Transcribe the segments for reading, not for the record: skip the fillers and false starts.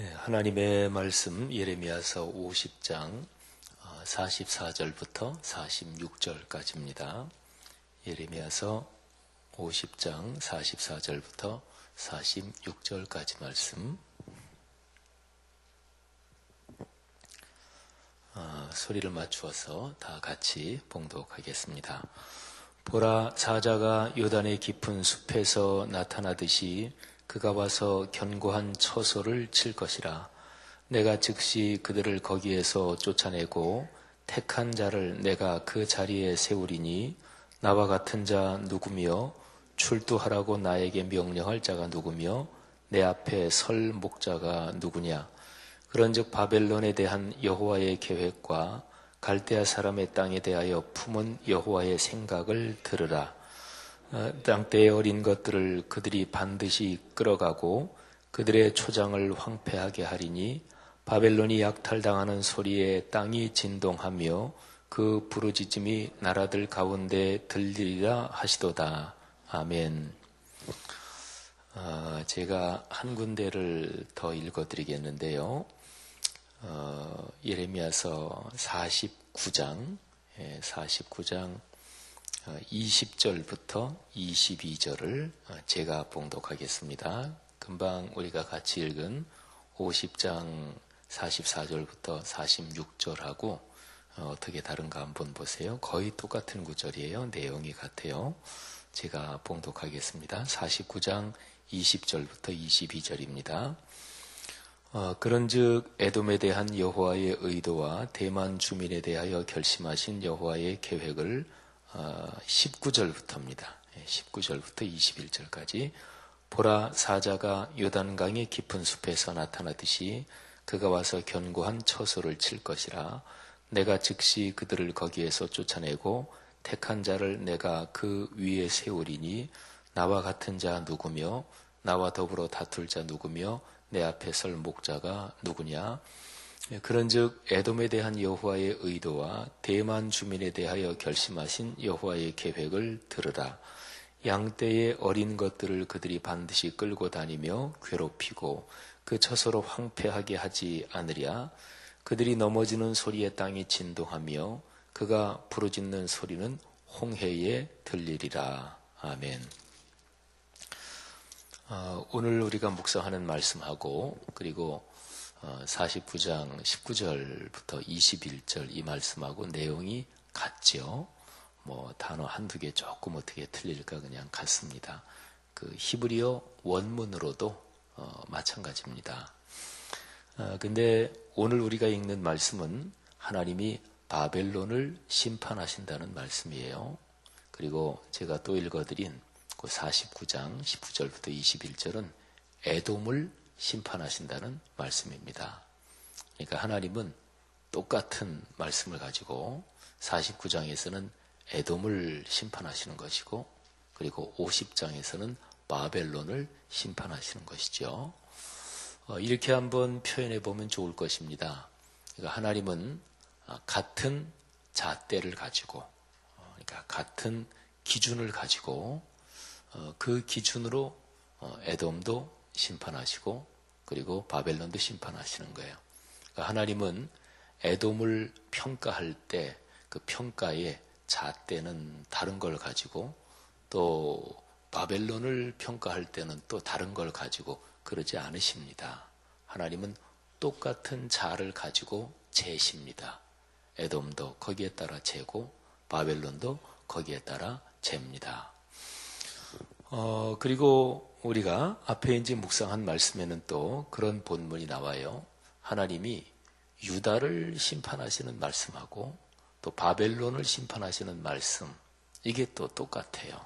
하나님의 말씀 예레미야서 50장 44절부터 46절까지입니다. 예레미야서 50장 44절부터 46절까지 말씀. 소리를 맞추어서 다 같이 봉독하겠습니다. 보라, 사자가 요단의 깊은 숲에서 나타나듯이 그가 와서 견고한 처소를 칠 것이라. 내가 즉시 그들을 거기에서 쫓아내고 택한 자를 내가 그 자리에 세우리니 나와 같은 자 누구며 출두하라고 나에게 명령할 자가 누구며 내 앞에 설 목자가 누구냐. 그런즉 바벨론에 대한 여호와의 계획과 갈대아 사람의 땅에 대하여 품은 여호와의 생각을 들으라. 땅때의 어린 것들을 그들이 반드시 끌어가고 그들의 초장을 황폐하게 하리니 바벨론이 약탈당하는 소리에 땅이 진동하며 그 부르짖음이 나라들 가운데 들리리라 하시도다. 아멘. 제가 한 군데를 더 읽어드리겠는데요. 예레미야서 49장 20절부터 22절을 제가 봉독하겠습니다. 금방 우리가 같이 읽은 50장 44절부터 46절하고 어떻게 다른가 한번 보세요. 거의 똑같은 구절이에요. 내용이 같아요. 제가 봉독하겠습니다. 49장 20절부터 22절입니다. 그런즉 에돔에 대한 여호와의 의도와 대만 주민에 대하여 결심하신 여호와의 계획을 19절부터입니다. 19절부터 21절까지. 보라, 사자가 요단강의 깊은 숲에서 나타나듯이 그가 와서 견고한 처소를 칠 것이라. 내가 즉시 그들을 거기에서 쫓아내고 택한 자를 내가 그 위에 세우리니 나와 같은 자 누구며 나와 더불어 다툴 자 누구며 내 앞에 설 목자가 누구냐. 그런즉 에돔에 대한 여호와의 의도와 대만 주민에 대하여 결심하신 여호와의 계획을 들으라. 양떼의 어린 것들을 그들이 반드시 끌고 다니며 괴롭히고 그 처소로 황폐하게 하지 않으랴. 그들이 넘어지는 소리에 땅이 진동하며 그가 부르짖는 소리는 홍해에 들리리라. 아멘. 오늘 우리가 묵상하는 말씀하고 그리고 49장 19절부터 21절 이 말씀하고 내용이 같죠. 단어 한두 개 조금 어떻게 틀릴까 그냥 같습니다. 그 히브리어 원문으로도 마찬가지입니다. 근데 오늘 우리가 읽는 말씀은 하나님이 바벨론을 심판하신다는 말씀이에요. 그리고 제가 또 읽어드린 그 49장 19절부터 21절은 에돔을 심판하신다는 말씀입니다. 그러니까 하나님은 똑같은 말씀을 가지고 49장에서는 에돔을 심판하시는 것이고 그리고 50장에서는 바벨론을 심판하시는 것이죠. 이렇게 한번 표현해 보면 좋을 것입니다. 그러니까 하나님은 같은 잣대를 가지고 그러니까 같은 기준을 가지고 그 기준으로 에돔도 심판하시고 그리고 바벨론도 심판하시는 거예요. 그러니까 하나님은 에돔을 평가할 때 그 평가의 잣대는 다른 걸 가지고 또 바벨론을 평가할 때는 또 다른 걸 가지고 그러지 않으십니다. 하나님은 똑같은 자를 가지고 재십니다. 에돔도 거기에 따라 재고 바벨론도 거기에 따라 잽니다. 그리고 우리가 앞에 이제 묵상한 말씀에는 또 그런 본문이 나와요. 하나님이 유다를 심판하시는 말씀하고 또 바벨론을 심판하시는 말씀, 이게 또 똑같아요.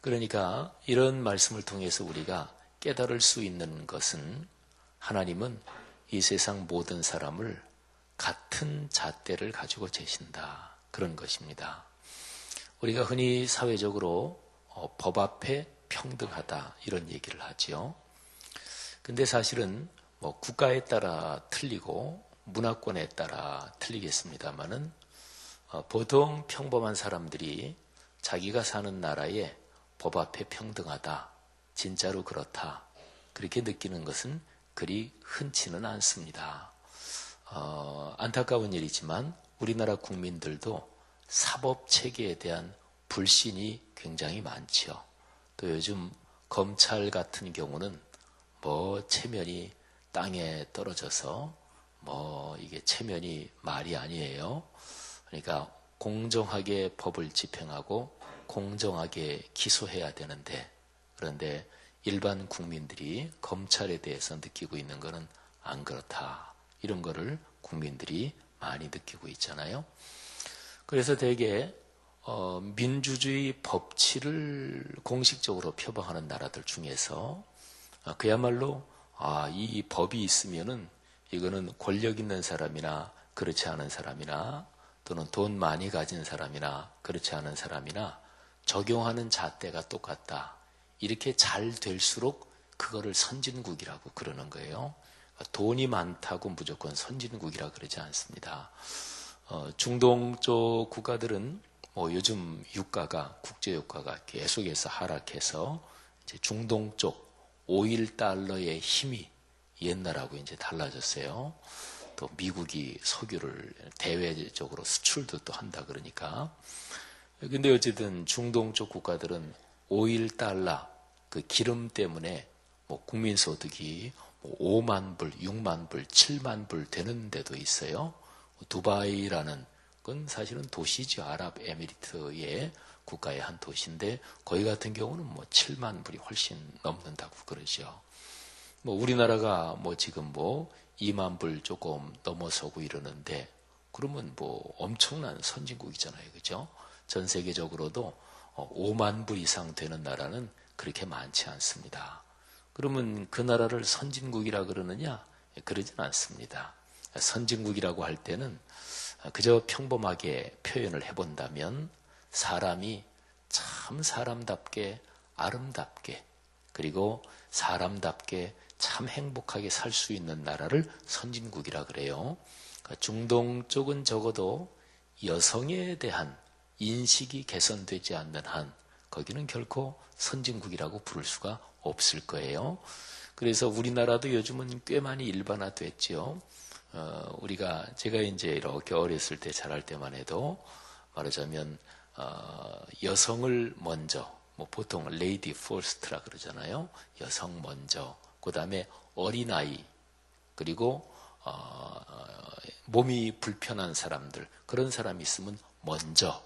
그러니까 이런 말씀을 통해서 우리가 깨달을 수 있는 것은 하나님은 이 세상 모든 사람을 같은 잣대를 가지고 재신다. 그런 것입니다. 우리가 흔히 사회적으로 법 앞에 평등하다 이런 얘기를 하지요. 근데 사실은 국가에 따라 틀리고 문화권에 따라 틀리겠습니다만은 보통 평범한 사람들이 자기가 사는 나라에 법 앞에 평등하다, 진짜로 그렇다 그렇게 느끼는 것은 그리 흔치는 않습니다. 안타까운 일이지만 우리나라 국민들도 사법체계에 대한 불신이 굉장히 많지요. 또 요즘 검찰 같은 경우는 체면이 땅에 떨어져서 이게 체면이 말이 아니에요. 그러니까 공정하게 법을 집행하고 공정하게 기소해야 되는데, 그런데 일반 국민들이 검찰에 대해서 느끼고 있는 것은 안 그렇다. 이런 거를 국민들이 많이 느끼고 있잖아요. 그래서 대개 민주주의 법치를 공식적으로 표방하는 나라들 중에서 그야말로 이 법이 있으면은 이거는 권력 있는 사람이나 그렇지 않은 사람이나 또는 돈 많이 가진 사람이나 그렇지 않은 사람이나 적용하는 잣대가 똑같다. 이렇게 잘 될수록 그거를 선진국이라고 그러는 거예요. 돈이 많다고 무조건 선진국이라 그러지 않습니다. 중동 쪽 국가들은 요즘 유가가, 국제 유가가 계속해서 하락해서 이제 중동 쪽 오일 달러의 힘이 옛날하고 이제 달라졌어요. 또 미국이 석유를 대외적으로 수출도 또 한다 그러니까. 근데 어쨌든 중동 쪽 국가들은 오일 달러 그 기름 때문에 국민 소득이 5만 불, 6만 불, 7만 불 되는 데도 있어요. 두바이라는 건 사실은 도시죠. 아랍에미리트의 국가의 한 도시인데 거기 같은 경우는 7만 불이 훨씬 넘는다고 그러죠. 우리나라가 지금 2만 불 조금 넘어서고 이러는데 그러면 엄청난 선진국이잖아요. 그죠? 전 세계적으로도 5만 불 이상 되는 나라는 그렇게 많지 않습니다. 그러면 그 나라를 선진국이라 그러느냐? 그러진 않습니다. 선진국이라고 할 때는 그저 평범하게 표현을 해본다면 사람이 참 사람답게 아름답게 그리고 사람답게 참 행복하게 살 수 있는 나라를 선진국이라 그래요. 중동 쪽은 적어도 여성에 대한 인식이 개선되지 않는 한 거기는 결코 선진국이라고 부를 수가 없을 거예요. 그래서 우리나라도 요즘은 꽤 많이 일반화됐죠. 제가 이제 이렇게 어렸을 때 자랄 때만 해도 말하자면 여성을 먼저 보통 레이디 퍼스트라 그러잖아요. 여성 먼저, 그 다음에 어린아이, 그리고 몸이 불편한 사람들, 그런 사람이 있으면 먼저.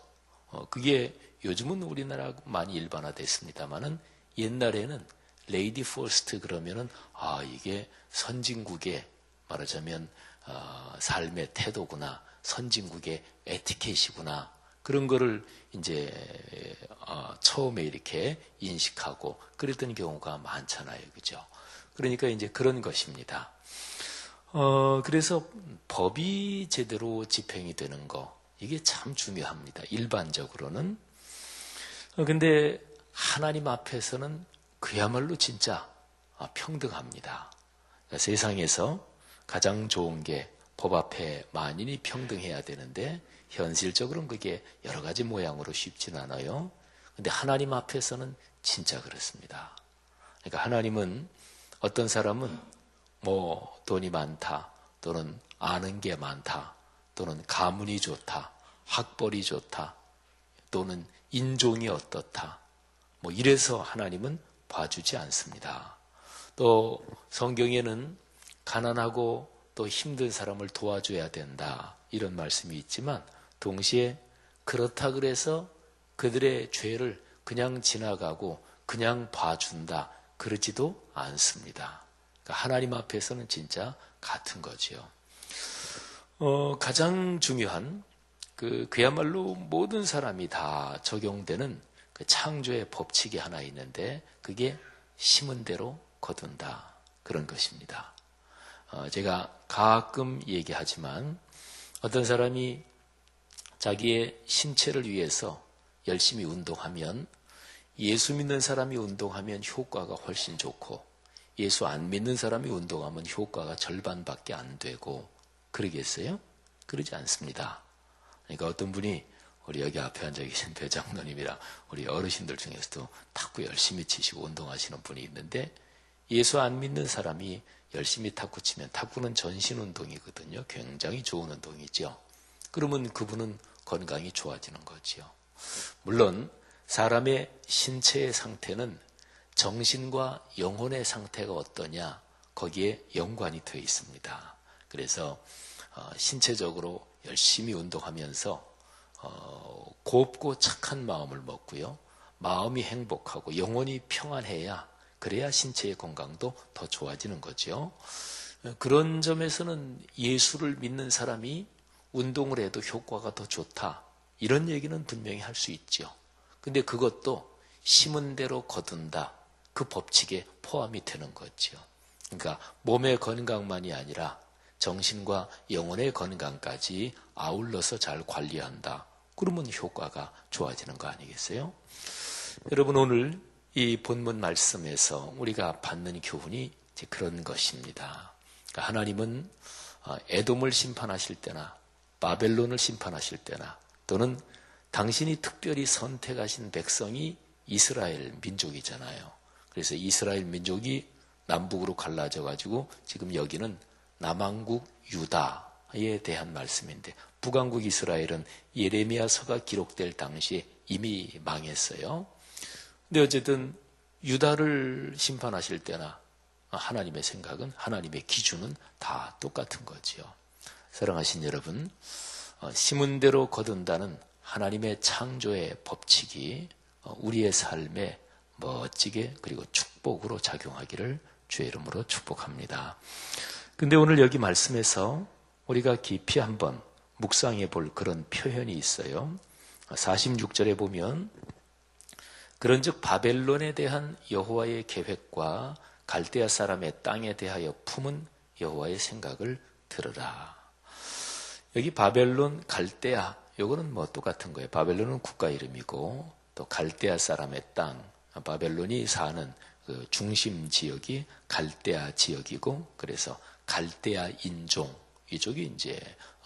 그게 요즘은 우리나라 많이 일반화됐습니다만은 옛날에는 레이디 퍼스트 그러면은 이게 선진국의 말하자면 삶의 태도구나, 선진국의 에티켓이구나, 그런 거를 이제 처음에 이렇게 인식하고 그랬던 경우가 많잖아요. 그죠? 그러니까 이제 그런 것입니다. 그래서 법이 제대로 집행이 되는 거, 이게 참 중요합니다. 일반적으로는. 근데 하나님 앞에서는 그야말로 진짜 평등합니다. 그러니까 세상에서 가장 좋은 게 법 앞에 만인이 평등해야 되는데 현실적으로는 그게 여러 가지 모양으로 쉽진 않아요. 근데 하나님 앞에서는 진짜 그렇습니다. 그러니까 하나님은 어떤 사람은 돈이 많다, 또는 아는 게 많다, 또는 가문이 좋다, 학벌이 좋다, 또는 인종이 어떻다, 이래서 하나님은 봐주지 않습니다. 또 성경에는 가난하고 또 힘든 사람을 도와줘야 된다, 이런 말씀이 있지만 동시에 그렇다 그래서 그들의 죄를 그냥 지나가고 그냥 봐준다, 그러지도 않습니다. 그러니까 하나님 앞에서는 진짜 같은 거지요. 가장 중요한 그야말로 모든 사람이 다 적용되는 그 창조의 법칙이 하나 있는데 그게 심은 대로 거둔다, 그런 것입니다. 제가 가끔 얘기하지만 어떤 사람이 자기의 신체를 위해서 열심히 운동하면 예수 믿는 사람이 운동하면 효과가 훨씬 좋고 예수 안 믿는 사람이 운동하면 효과가 절반밖에 안 되고 그러겠어요? 그러지 않습니다. 그러니까 어떤 분이 우리 여기 앞에 앉아 계신 배 장로님이랑 우리 어르신들 중에서도 탁구 열심히 치시고 운동하시는 분이 있는데 예수 안 믿는 사람이 열심히 탁구 치면, 탁구는 전신 운동이거든요. 굉장히 좋은 운동이죠. 그러면 그분은 건강이 좋아지는 거죠. 물론 사람의 신체의 상태는 정신과 영혼의 상태가 어떠냐, 거기에 연관이 되어 있습니다. 그래서 신체적으로 열심히 운동하면서 곱고 착한 마음을 먹고요, 마음이 행복하고 영혼이 평안해야, 그래야 신체의 건강도 더 좋아지는 거죠. 그런 점에서는 예수를 믿는 사람이 운동을 해도 효과가 더 좋다, 이런 얘기는 분명히 할 수 있죠. 근데 그것도 심은 대로 거둔다, 그 법칙에 포함이 되는 거죠. 그러니까 몸의 건강만이 아니라 정신과 영혼의 건강까지 아울러서 잘 관리한다, 그러면 효과가 좋아지는 거 아니겠어요? 여러분, 오늘 이 본문 말씀에서 우리가 받는 교훈이 이제 그런 것입니다. 그러니까 하나님은 에돔을 심판하실 때나 바벨론을 심판하실 때나, 또는 당신이 특별히 선택하신 백성이 이스라엘 민족이잖아요. 그래서 이스라엘 민족이 남북으로 갈라져 가지고 지금 여기는 남왕국 유다에 대한 말씀인데, 북왕국 이스라엘은 예레미야서가 기록될 당시에 이미 망했어요. 근데 어쨌든 유다를 심판하실 때나 하나님의 생각은, 하나님의 기준은 다 똑같은 거지요. 사랑하신 여러분, 심은 대로 거둔다는 하나님의 창조의 법칙이 우리의 삶에 멋지게 그리고 축복으로 작용하기를 주의 이름으로 축복합니다. 근데 오늘 여기 말씀에서 우리가 깊이 한번 묵상해 볼 그런 표현이 있어요. 46절에 보면, 그런즉 바벨론에 대한 여호와의 계획과 갈대아 사람의 땅에 대하여 품은 여호와의 생각을 들으라. 여기 바벨론, 갈대아, 요거는 뭐 똑같은 거예요. 바벨론은 국가 이름이고, 또 갈대아 사람의 땅, 바벨론이 사는 그 중심 지역이 갈대아 지역이고, 그래서 갈대아 인종, 이쪽이 이제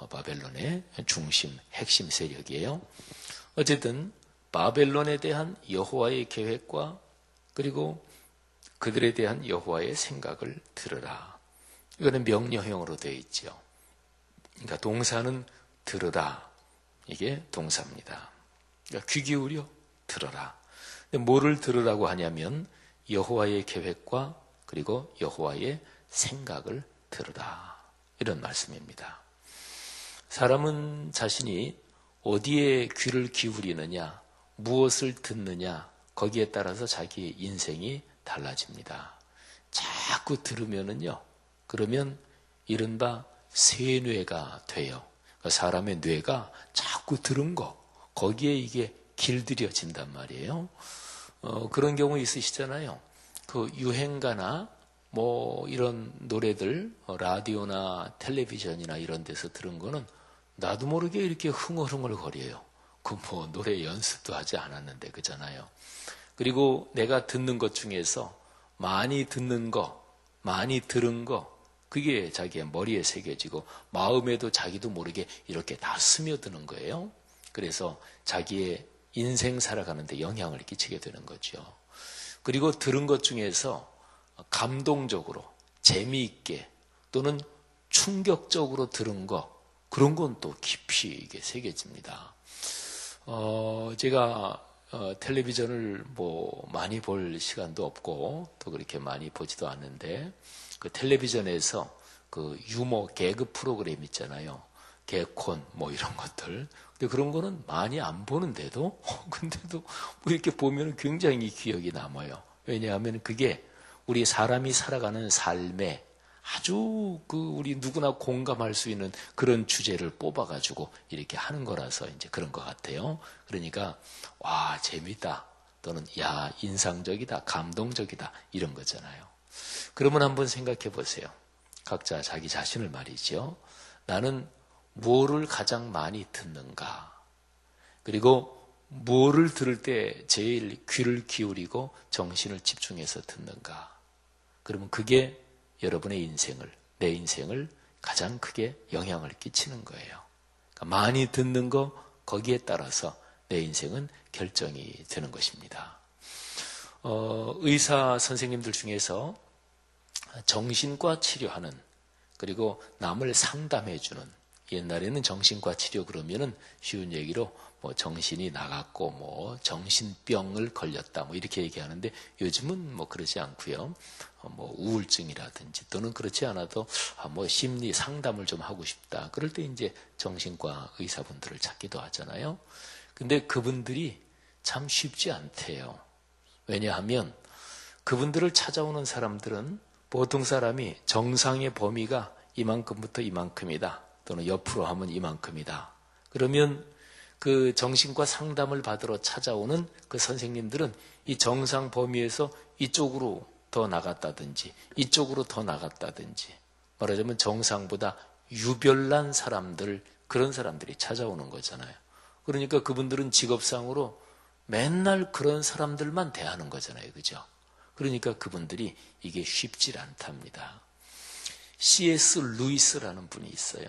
바벨론의 중심, 핵심 세력이에요. 어쨌든 바벨론에 대한 여호와의 계획과 그리고 그들에 대한 여호와의 생각을 들으라. 이거는 명령형으로 되어 있죠. 그러니까 동사는 들으라, 이게 동사입니다. 그러니까 귀 기울여 들어라. 근데 뭐를 들으라고 하냐면 여호와의 계획과 그리고 여호와의 생각을 들으라, 이런 말씀입니다. 사람은 자신이 어디에 귀를 기울이느냐, 무엇을 듣느냐, 거기에 따라서 자기의 인생이 달라집니다. 자꾸 들으면은요, 그러면 이른바 세뇌가 돼요. 사람의 뇌가 자꾸 들은 거, 거기에 이게 길들여진단 말이에요. 그런 경우 있으시잖아요. 그 유행가나 뭐 이런 노래들, 라디오나 텔레비전이나 이런 데서 들은 거는 나도 모르게 이렇게 흥얼흥얼 거려요. 그 뭐 노래 연습도 하지 않았는데, 그잖아요. 그리고 내가 듣는 것 중에서 많이 듣는 거, 많이 들은 거, 그게 자기의 머리에 새겨지고 마음에도 자기도 모르게 이렇게 다 스며드는 거예요. 그래서 자기의 인생 살아가는데 영향을 끼치게 되는 거죠. 그리고 들은 것 중에서 감동적으로, 재미있게 또는 충격적으로 들은 거, 그런 건 또 깊이 이게 새겨집니다. 제가 텔레비전을 뭐 많이 볼 시간도 없고 또 그렇게 많이 보지도 않는데, 그 텔레비전에서 그 유머 개그 프로그램 있잖아요. 개콘 뭐 이런 것들. 근데 그런 거는 많이 안 보는데도 근데도 뭐 이렇게 보면 굉장히 기억이 남아요. 왜냐하면 그게 우리 사람이 살아가는 삶에 아주 우리 누구나 공감할 수 있는 그런 주제를 뽑아가지고 이렇게 하는 거라서 이제 그런 것 같아요. 그러니까 와, 재밌다, 또는 야, 인상적이다, 감동적이다, 이런 거잖아요. 그러면 한번 생각해 보세요. 각자 자기 자신을 말이죠. 나는 뭐를 가장 많이 듣는가? 그리고 뭐를 들을 때 제일 귀를 기울이고 정신을 집중해서 듣는가? 그러면 그게 여러분의 인생을, 내 인생을 가장 크게 영향을 끼치는 거예요. 그러니까 많이 듣는 거, 거기에 따라서 내 인생은 결정이 되는 것입니다. 의사 선생님들 중에서 정신과 치료하는, 그리고 남을 상담해주는, 옛날에는 정신과 치료 그러면은 쉬운 얘기로 뭐 정신이 나갔고 뭐 정신병을 걸렸다 뭐 이렇게 얘기하는데, 요즘은 뭐 그러지 않고요. 뭐 우울증이라든지 또는 그렇지 않아도 뭐 심리 상담을 좀 하고 싶다. 그럴 때 이제 정신과 의사분들을 찾기도 하잖아요. 근데 그분들이 참 쉽지 않대요. 왜냐하면 그분들을 찾아오는 사람들은 보통 사람이 정상의 범위가 이만큼부터 이만큼이다. 또는 옆으로 하면 이만큼이다. 그러면 그 정신과 상담을 받으러 찾아오는 그 선생님들은 이 정상 범위에서 이쪽으로 더 나갔다든지 이쪽으로 더 나갔다든지, 말하자면 정상보다 유별난 사람들, 그런 사람들이 찾아오는 거잖아요. 그러니까 그분들은 직업상으로 맨날 그런 사람들만 대하는 거잖아요. 그죠? 그러니까 그분들이 이게 쉽지 않답니다. C.S. 루이스라는 분이 있어요.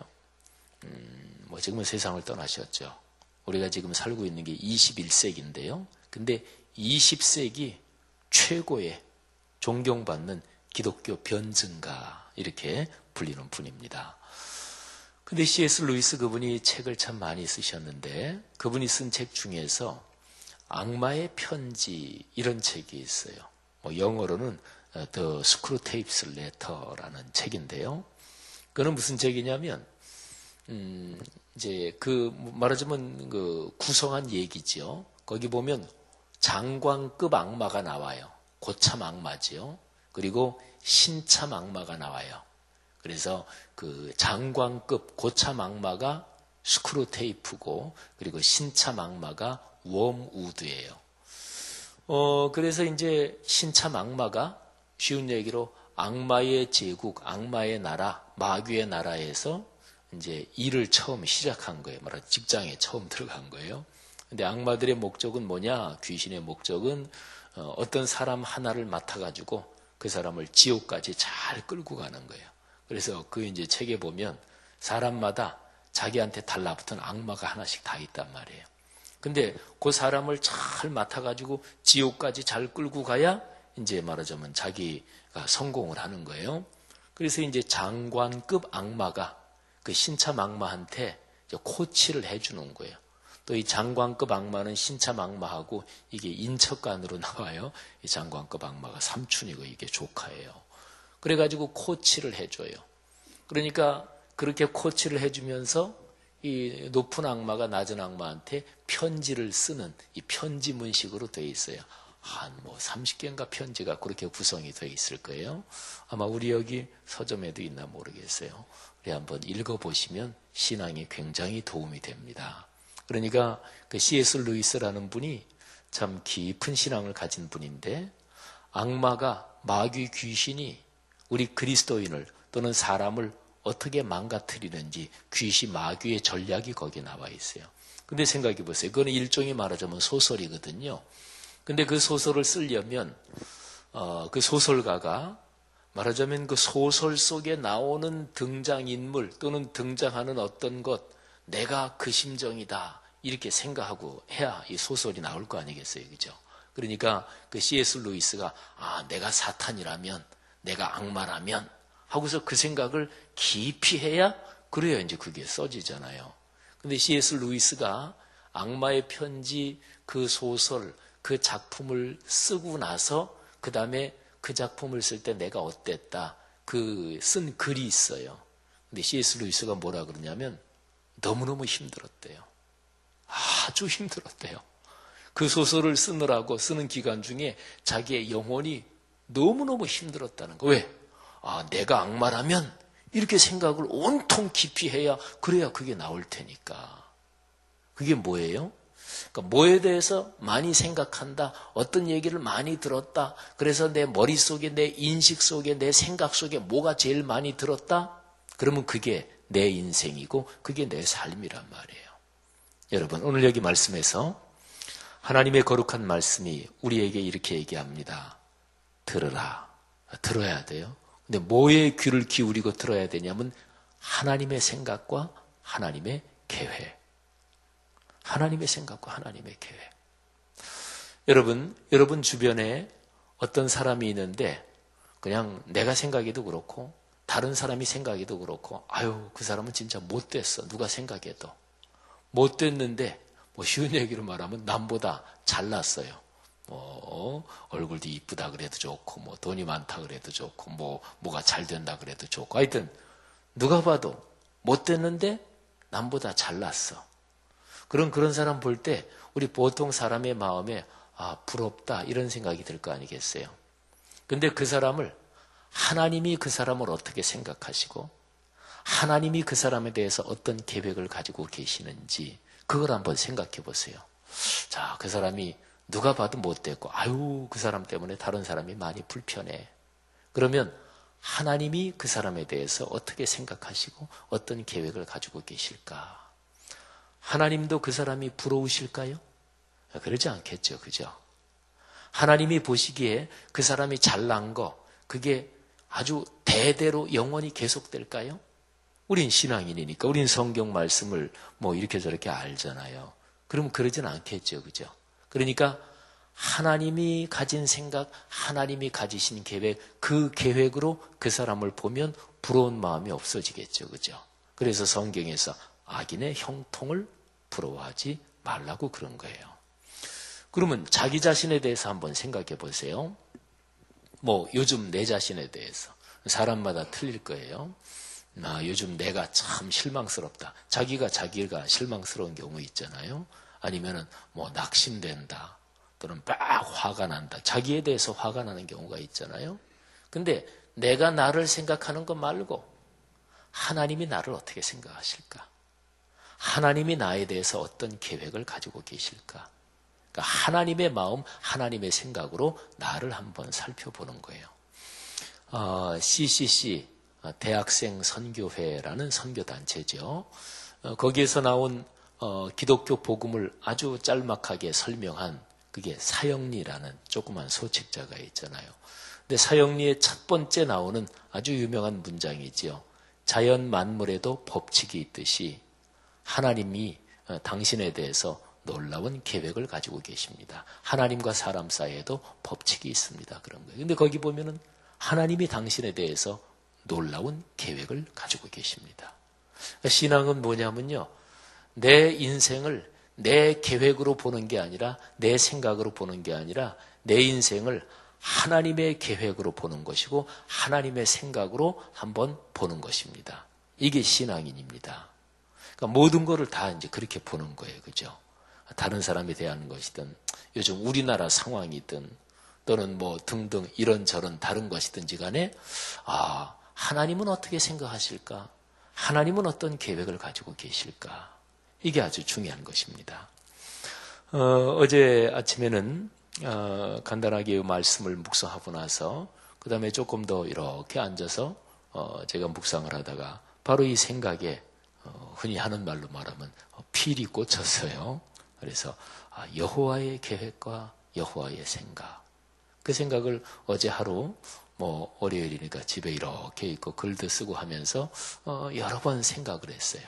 뭐 지금은 세상을 떠나셨죠. 우리가 지금 살고 있는 게 21세기인데요. 근데 20세기 최고의 존경받는 기독교 변증가, 이렇게 불리는 분입니다. 근데 C.S. 루이스 그분이 책을 참 많이 쓰셨는데, 그분이 쓴 책 중에서 악마의 편지, 이런 책이 있어요. 뭐 영어로는 The Screwtape's Letter라는 책인데요. 그거는 무슨 책이냐면 이제 말하자면 구성한 얘기지요. 거기 보면 장관급 악마가 나와요. 고참 악마지요. 그리고 신참 악마가 나와요. 그래서 그 장관급 고참 악마가 스크루테이프고, 그리고 신참 악마가 웜우드예요. 그래서 이제 신참 악마가 쉬운 얘기로 악마의 제국, 악마의 나라, 마귀의 나라에서 이제 일을 처음 시작한 거예요. 말하자면 직장에 처음 들어간 거예요. 근데 악마들의 목적은 뭐냐? 귀신의 목적은 어떤 사람 하나를 맡아가지고 그 사람을 지옥까지 잘 끌고 가는 거예요. 그래서 그 이제 책에 보면 사람마다 자기한테 달라붙은 악마가 하나씩 다 있단 말이에요. 근데 그 사람을 잘 맡아가지고 지옥까지 잘 끌고 가야 이제 말하자면 자기가 성공을 하는 거예요. 그래서 이제 장관급 악마가 그 신참 악마한테 코치를 해주는 거예요. 또 이 장관급 악마는 신참 악마하고 이게 인척간으로 나와요. 이 장관급 악마가 삼촌이고 이게 조카예요. 그래가지고 코치를 해줘요. 그러니까 그렇게 코치를 해주면서 이 높은 악마가 낮은 악마한테 편지를 쓰는, 이 편지 문식으로 되어 있어요. 한 뭐 30개인가 편지가 그렇게 구성이 되어 있을 거예요. 아마 우리 여기 서점에도 있나 모르겠어요. 우리 한번 읽어보시면 신앙에 굉장히 도움이 됩니다. 그러니까 그 C.S. 루이스라는 분이 참 깊은 신앙을 가진 분인데, 악마가, 마귀 귀신이 우리 그리스도인을 또는 사람을 어떻게 망가뜨리는지 귀신 마귀의 전략이 거기에 나와 있어요. 근데 생각해 보세요. 그건 일종의 말하자면 소설이거든요. 근데 그 소설을 쓰려면 그 소설가가 말하자면 그 소설 속에 나오는 등장인물 또는 등장하는 어떤 것, 내가 그 심정이다, 이렇게 생각하고 해야 이 소설이 나올 거 아니겠어요. 그죠? 그러니까 그 C.S. 루이스가 내가 사탄이라면, 내가 악마라면 하고서 그 생각을 깊이 해야, 그래야 이제 그게 써지잖아요. 근데 C.S. 루이스가 악마의 편지 그 소설, 그 작품을 쓰고 나서 그 다음에 그 작품을 쓸 때 내가 어땠다, 그 쓴 글이 있어요. 근데 C.S. 루이스가 뭐라 그러냐면 너무너무 힘들었대요. 아주 힘들었대요. 그 소설을 쓰느라고 쓰는 기간 중에 자기의 영혼이 너무너무 힘들었다는 거. 왜? 내가 악마라면 이렇게 생각을 온통 깊이 해야, 그래야 그게 나올 테니까. 그게 뭐예요? 그러니까 뭐에 대해서 많이 생각한다, 어떤 얘기를 많이 들었다, 그래서 내 머릿속에, 내 인식 속에, 내 생각 속에 뭐가 제일 많이 들었다? 그러면 그게 내 인생이고 그게 내 삶이란 말이에요. 여러분, 오늘 여기 말씀에서 하나님의 거룩한 말씀이 우리에게 이렇게 얘기합니다. 들으라. 들어야 돼요. 근데 뭐에 귀를 기울이고 들어야 되냐면 하나님의 생각과 하나님의 계획. 하나님의 생각과 하나님의 계획. 여러분 주변에 어떤 사람이 있는데 그냥 내가 생각해도 그렇고 다른 사람이 생각해도 그렇고 아유 그 사람은 진짜 못됐어. 누가 생각해도. 못됐는데 뭐 쉬운 얘기로 말하면 남보다 잘났어요. 뭐 얼굴도 이쁘다 그래도 좋고 뭐 돈이 많다 그래도 좋고 뭐가 잘 된다 그래도 좋고 하여튼 누가 봐도 못됐는데 남보다 잘났어. 그런 사람 볼 때 우리 보통 사람의 마음에 아 부럽다 이런 생각이 들 거 아니겠어요. 근데 그 사람을 하나님이 그 사람을 어떻게 생각하시고 하나님이 그 사람에 대해서 어떤 계획을 가지고 계시는지 그걸 한번 생각해 보세요. 자, 그 사람이 누가 봐도 못됐고 아유 그 사람 때문에 다른 사람이 많이 불편해. 그러면 하나님이 그 사람에 대해서 어떻게 생각하시고 어떤 계획을 가지고 계실까? 하나님도 그 사람이 부러우실까요? 그러지 않겠죠. 그죠? 하나님이 보시기에 그 사람이 잘난 거 그게 아주 대대로 영원히 계속될까요? 우린 신앙인이니까 우린 성경 말씀을 뭐 이렇게 저렇게 알잖아요. 그럼 그러진 않겠죠. 그죠? 그러니까 하나님이 가진 생각, 하나님이 가지신 계획, 그 계획으로 그 사람을 보면 부러운 마음이 없어지겠죠. 그죠? 그래서 성경에서 악인의 형통을 부러워하지 말라고 그런 거예요. 그러면 자기 자신에 대해서 한번 생각해 보세요. 뭐 요즘 내 자신에 대해서 사람마다 틀릴 거예요. 요즘 내가 참 실망스럽다. 자기가 실망스러운 경우 있잖아요. 아니면은 뭐 낙심된다. 또는 막 화가 난다. 자기에 대해서 화가 나는 경우가 있잖아요. 근데 내가 나를 생각하는 것 말고 하나님이 나를 어떻게 생각하실까? 하나님이 나에 대해서 어떤 계획을 가지고 계실까? 그러니까 하나님의 마음, 하나님의 생각으로 나를 한번 살펴보는 거예요. CCC 대학생 선교회라는 선교단체죠. 거기에서 나온 기독교 복음을 아주 짤막하게 설명한 그게 사형리라는 조그만 소책자가 있잖아요. 근데 사형리의 첫 번째 나오는 아주 유명한 문장이지요. 자연 만물에도 법칙이 있듯이 하나님이 당신에 대해서 놀라운 계획을 가지고 계십니다. 하나님과 사람 사이에도 법칙이 있습니다. 그런 거예요. 근데 거기 보면은 하나님이 당신에 대해서 놀라운 계획을 가지고 계십니다. 신앙은 뭐냐면요. 내 인생을 내 계획으로 보는 게 아니라 내 생각으로 보는 게 아니라 내 인생을 하나님의 계획으로 보는 것이고 하나님의 생각으로 한번 보는 것입니다. 이게 신앙인입니다. 그러니까 모든 거를 다 이제 그렇게 보는 거예요. 그죠? 다른 사람에 대한 것이든 요즘 우리나라 상황이든 또는 뭐 등등 이런저런 다른 것이든지 간에 하나님은 어떻게 생각하실까? 하나님은 어떤 계획을 가지고 계실까? 이게 아주 중요한 것입니다. 어제 아침에는 간단하게 말씀을 묵상하고 나서 그 다음에 조금 더 이렇게 앉아서 제가 묵상을 하다가 바로 이 생각에 흔히 하는 말로 말하면 필이 꽂혔어요. 그래서 여호와의 계획과 여호와의 생각. 그 생각을 어제 하루 뭐 월요일이니까 집에 이렇게 있고 글도 쓰고 하면서 여러 번 생각을 했어요.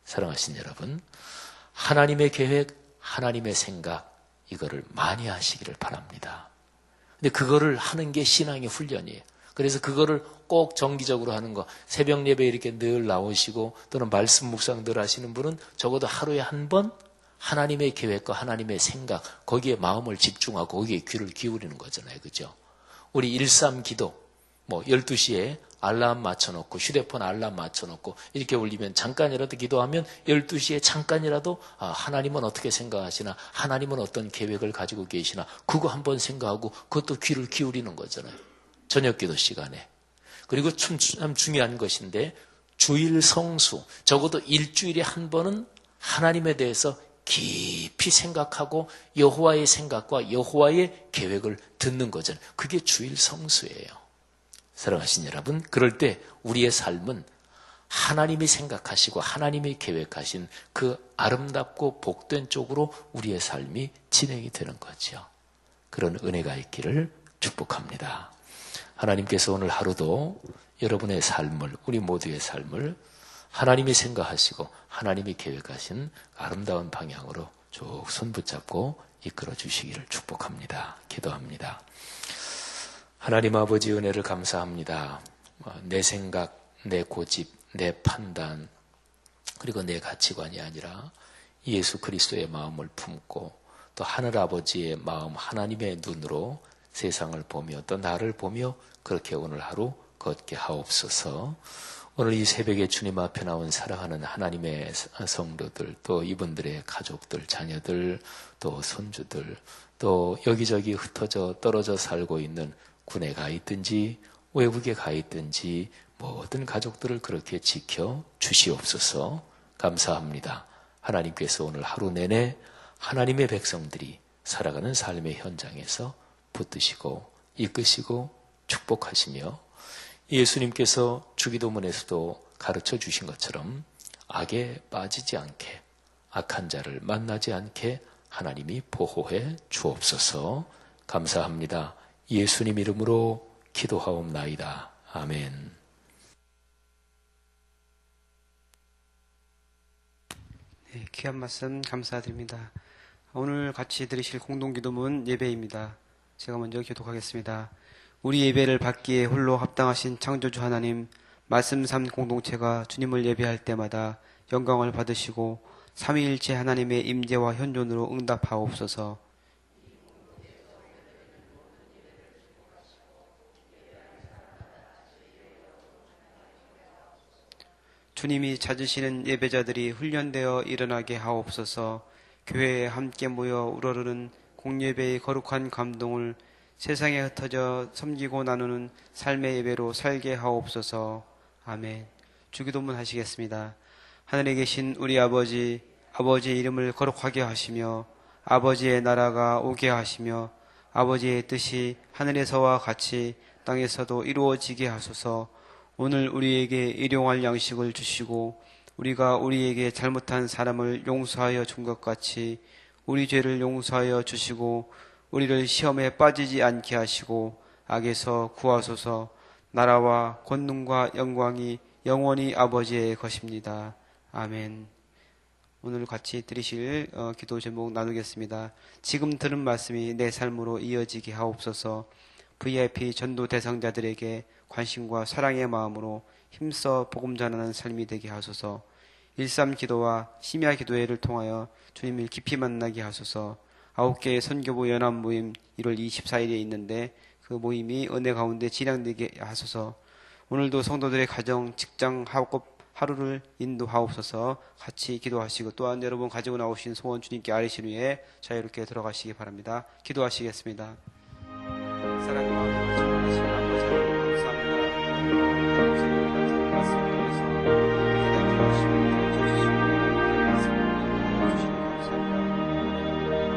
사랑하신 여러분, 하나님의 계획, 하나님의 생각 이거를 많이 하시기를 바랍니다. 근데 그거를 하는 게 신앙의 훈련이에요. 그래서 그거를 꼭 정기적으로 하는 거, 새벽 예배 이렇게 늘 나오시고 또는 말씀 묵상 늘 하시는 분은 적어도 하루에 한 번 하나님의 계획과 하나님의 생각 거기에 마음을 집중하고 거기에 귀를 기울이는 거잖아요. 그죠? 우리 1:3 기도 뭐 12시에 알람 맞춰놓고 휴대폰 알람 맞춰놓고 이렇게 올리면 잠깐이라도 기도하면 12시에 잠깐이라도 하나님은 어떻게 생각하시나 하나님은 어떤 계획을 가지고 계시나 그거 한번 생각하고 그것도 귀를 기울이는 거잖아요. 저녁 기도 시간에. 그리고 참 중요한 것인데 주일 성수 적어도 일주일에 한 번은 하나님에 대해서 깊이 생각하고 여호와의 생각과 여호와의 계획을 듣는 거잖아요. 그게 주일 성수예요. 사랑하신 여러분, 그럴 때 우리의 삶은 하나님이 생각하시고 하나님이 계획하신 그 아름답고 복된 쪽으로 우리의 삶이 진행이 되는 거죠. 그런 은혜가 있기를 축복합니다. 하나님께서 오늘 하루도 여러분의 삶을, 우리 모두의 삶을 하나님이 생각하시고 하나님이 계획하신 아름다운 방향으로 쭉 손 붙잡고 이끌어 주시기를 축복합니다. 기도합니다. 하나님 아버지 은혜를 감사합니다. 내 생각, 내 고집, 내 판단, 그리고 내 가치관이 아니라 예수 그리스도의 마음을 품고 또 하늘 아버지의 마음, 하나님의 눈으로 세상을 보며 또 나를 보며 그렇게 오늘 하루 걷게 하옵소서. 오늘 이 새벽에 주님 앞에 나온 사랑하는 하나님의 성도들, 또 이분들의 가족들, 자녀들, 또 손주들, 또 여기저기 흩어져 떨어져 살고 있는 군에 가 있든지 외국에 가 있든지 모든 가족들을 그렇게 지켜 주시옵소서. 감사합니다. 하나님께서 오늘 하루 내내 하나님의 백성들이 살아가는 삶의 현장에서 붙드시고 이끄시고 축복하시며 예수님께서 주기도문에서도 가르쳐 주신 것처럼 악에 빠지지 않게, 악한 자를 만나지 않게 하나님이 보호해 주옵소서. 감사합니다. 예수님 이름으로 기도하옵나이다. 아멘. 네, 귀한 말씀 감사드립니다. 오늘 같이 들으실 공동기도문 예배입니다. 제가 먼저 기도하겠습니다. 우리 예배를 받기에 홀로 합당하신 창조주 하나님, 말씀 삶 공동체가 주님을 예배할 때마다 영광을 받으시고 삼위일체 하나님의 임재와 현존으로 응답하옵소서. 주님이 찾으시는 예배자들이 훈련되어 일어나게 하옵소서. 교회에 함께 모여 우러르는 공예배의 거룩한 감동을 세상에 흩어져 섬기고 나누는 삶의 예배로 살게 하옵소서. 아멘. 주기도문 하시겠습니다. 하늘에 계신 우리 아버지, 아버지의 이름을 거룩하게 하시며 아버지의 나라가 오게 하시며 아버지의 뜻이 하늘에서와 같이 땅에서도 이루어지게 하소서. 오늘 우리에게 일용할 양식을 주시고 우리가 우리에게 잘못한 사람을 용서하여 준 것 같이 우리 죄를 용서하여 주시고 우리를 시험에 빠지지 않게 하시고 악에서 구하소서. 나라와 권능과 영광이 영원히 아버지의 것입니다. 아멘. 오늘 같이 들으실 기도 제목 나누겠습니다. 지금 들은 말씀이 내 삶으로 이어지게 하옵소서. VIP 전도 대상자들에게 관심과 사랑의 마음으로 힘써 복음 전하는 삶이 되게 하소서. 일삼 기도와 심야 기도회를 통하여 주님을 깊이 만나게 하소서. 9개의 선교부 연합 모임 1월 24일에 있는데 그 모임이 은혜 가운데 진행되게 하소서. 오늘도 성도들의 가정, 직장, 학업 하루를 인도하옵소서. 같이 기도하시고 또한 여러분 가지고 나오신 소원 주님께 아뢰신 후에 자유롭게 들어가시기 바랍니다. 기도하시겠습니다. 사랑의 마음으로 충만하신 아버지 하나님 감사합니다. 하나님 말씀을 통해서 깨닫게 하시고 주시고 말씀을 주시고 감사합니다.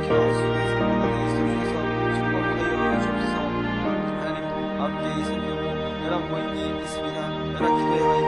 기도할 수 있는 사람들의 속에서 축복하여 주옵소서. 하나님, 아홉 개의 선교 연합 모임이 있습니다. 연합 기도회